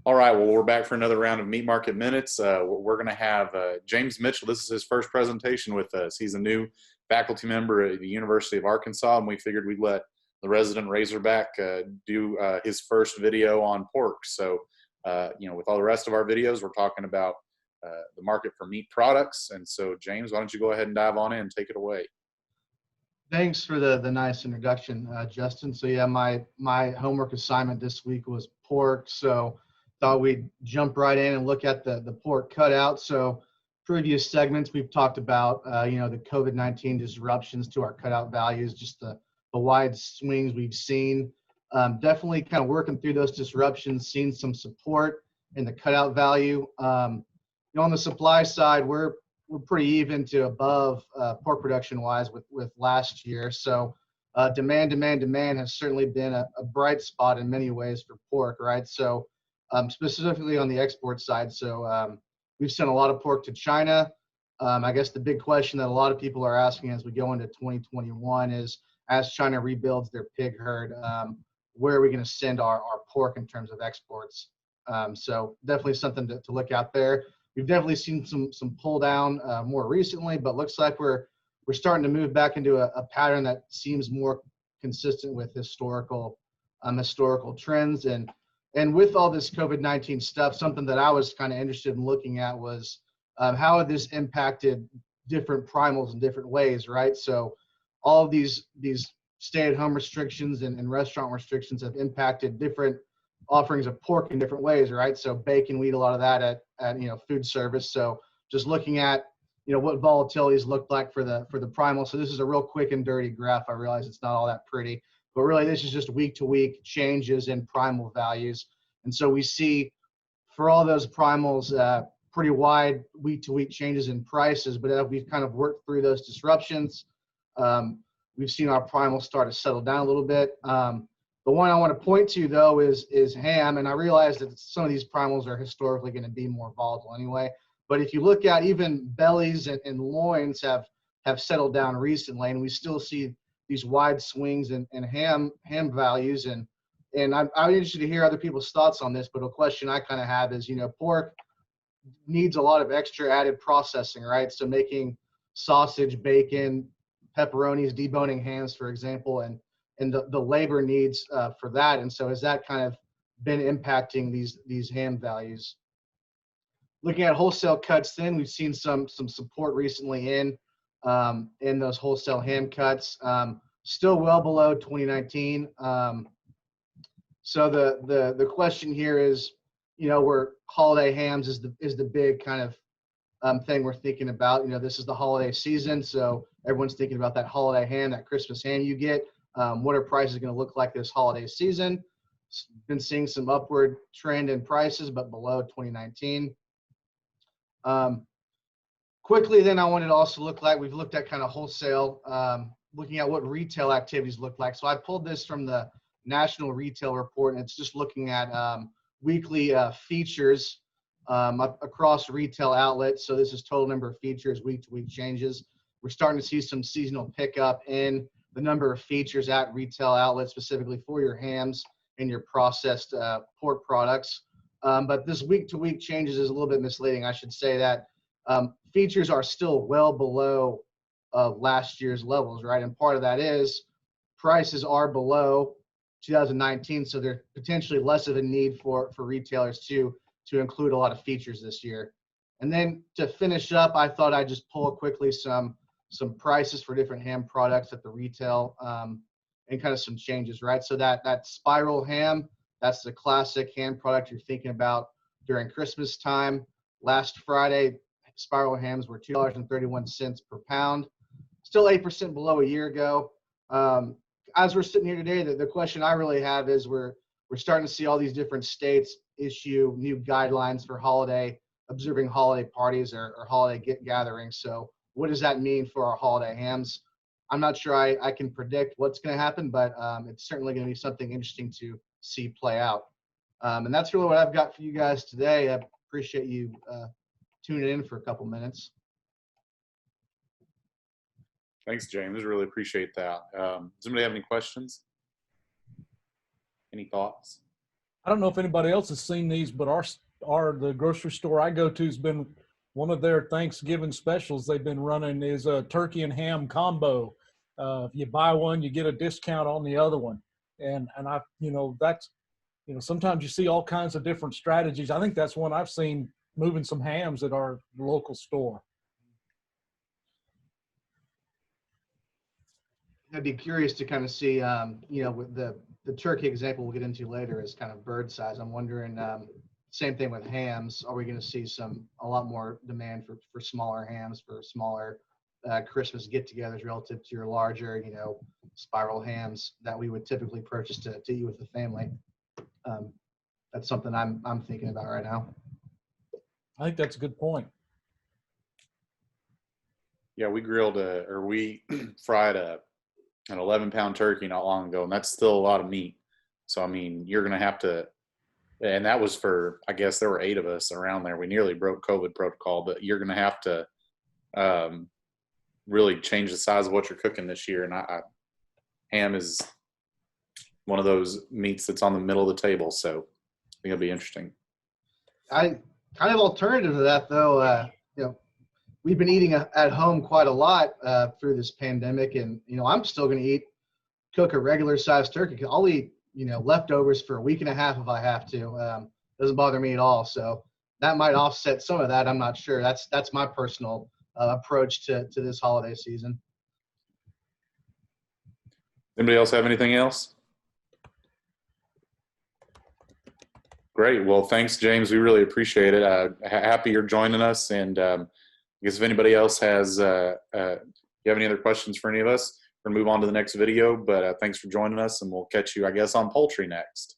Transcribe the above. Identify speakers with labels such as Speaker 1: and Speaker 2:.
Speaker 1: All right, well, we're back for another round of Meat Market Minutes. We're going to have James Mitchell. This is his first presentation with us. He's a new faculty member at the University of Arkansas, and we figured we'd let the resident Razorback do his first video on pork. So, with all the rest of our videos, we're talking about the market for meat products. And so, James, why don't you go ahead and dive on in and take it away?
Speaker 2: Thanks for the nice introduction, Justin. So yeah, my homework assignment this week was pork. So thought we'd jump right in and look at the pork cutout. So previous segments we've talked about, the COVID-19 disruptions to our cutout values, just the wide swings we've seen. Definitely kind of working through those disruptions, seeing some support in the cutout value. On the supply side, we're pretty even to above pork production wise with last year. So demand has certainly been a bright spot in many ways for pork, right? So specifically on the export side. So we've sent a lot of pork to China. I guess the big question that a lot of people are asking as we go into 2021 is, as China rebuilds their pig herd, where are we going to send our pork in terms of exports? So definitely something to look out there. We've definitely seen some pull down more recently, but looks like we're starting to move back into a pattern that seems more consistent with historical trends. And with all this COVID-19 stuff, something that I was kind of interested in looking at was how this impacted different primals in different ways, right? So all of these stay-at-home restrictions and restaurant restrictions have impacted different offerings of pork in different ways, right? So bacon, we eat a lot of that at food service. So just looking at what volatilities looked like for the primal. So this is a real quick and dirty graph. I realize it's not all that pretty, but really this is just week to week changes in primal values. And so we see for all those primals pretty wide week to week changes in prices. But as we've kind of worked through those disruptions, we've seen our primal start to settle down a little bit. The one I want to point to, though, is ham, and I realize that some of these primals are historically going to be more volatile anyway. But if you look at even bellies and loins have settled down recently, and we still see these wide swings in ham values. And I'm interested to hear other people's thoughts on this. But a question I kind of have is, pork needs a lot of extra added processing, right? So making sausage, bacon, pepperonis, deboning hams, for example, and the labor needs for that. And so has that kind of been impacting these ham values? Looking at wholesale cuts, then we've seen some support recently in those wholesale ham cuts, still well below 2019. So the question here is, where holiday hams is the big kind of thing we're thinking about. This is the holiday season, so everyone's thinking about that holiday ham, that Christmas ham you get. What are prices going to look like this holiday season? Been seeing some upward trend in prices, but below 2019. Quickly, then I wanted to also we've looked at kind of wholesale, looking at what retail activities look like. So I pulled this from the National Retail Report, and it's just looking at weekly features across retail outlets. So this is total number of features, week to week changes. We're starting to see some seasonal pickup in the number of features at retail outlets, specifically for your hams and your processed pork products. But this week to week changes is a little bit misleading. I should say that features are still well below last year's levels, right? And part of that is prices are below 2019, so there's potentially less of a need for retailers to include a lot of features this year. And then to finish up, I thought I'd just pull quickly some prices for different ham products at the retail and kind of some changes, right? So that spiral ham, that's the classic ham product you're thinking about during Christmas time. Last Friday, spiral hams were $2.31 per pound, still 8% below a year ago. As we're sitting here today, the question I really have is we're starting to see all these different states issue new guidelines for observing holiday parties or holiday gatherings. So what does that mean for our holiday hams? I'm not sure I can predict what's going to happen, but it's certainly going to be something interesting to see play out. And that's really what I've got for you guys today. I appreciate you tuning in for a couple minutes.
Speaker 1: Thanks, James. Really appreciate that. Does anybody have any questions? Any thoughts?
Speaker 3: I don't know if anybody else has seen these, but the grocery store I go to has been one of their Thanksgiving specials they've been running is a turkey and ham combo. If you buy one, you get a discount on the other one. And I, that's, sometimes you see all kinds of different strategies. I think that's one I've seen moving some hams at our local store.
Speaker 2: I'd be curious to kind of see, with the turkey example we'll get into later is kind of bird size. I'm wondering, same thing with hams. Are we going to see a lot more demand for smaller hams, for smaller Christmas get-togethers relative to your larger, spiral hams that we would typically purchase to eat with the family? That's something I'm thinking about right now.
Speaker 3: I think that's a good point.
Speaker 1: Yeah, we we fried an 11-pound turkey not long ago, and that's still a lot of meat. So, I mean, you're going to have to, and that was for, I guess there were 8 of us around there. We nearly broke COVID protocol, but you're going to have to really change the size of what you're cooking this year. And ham is one of those meats that's on the middle of the table, so I think it'll be interesting.
Speaker 2: I kind of alternative to that, though, we've been eating at home quite a lot through this pandemic, and I'm still going to cook a regular sized turkey. I'll eat leftovers for a week and a half if I have to. Doesn't bother me at all. So that might offset some of that. I'm not sure. That's my personal approach to this holiday season.
Speaker 1: Anybody else have anything else? Great. Well, thanks, James. We really appreciate it. Happy you're joining us. And I guess if anybody else has, you have any other questions for any of us, we're going to move on to the next video. But thanks for joining us, and we'll catch you, I guess, on poultry next.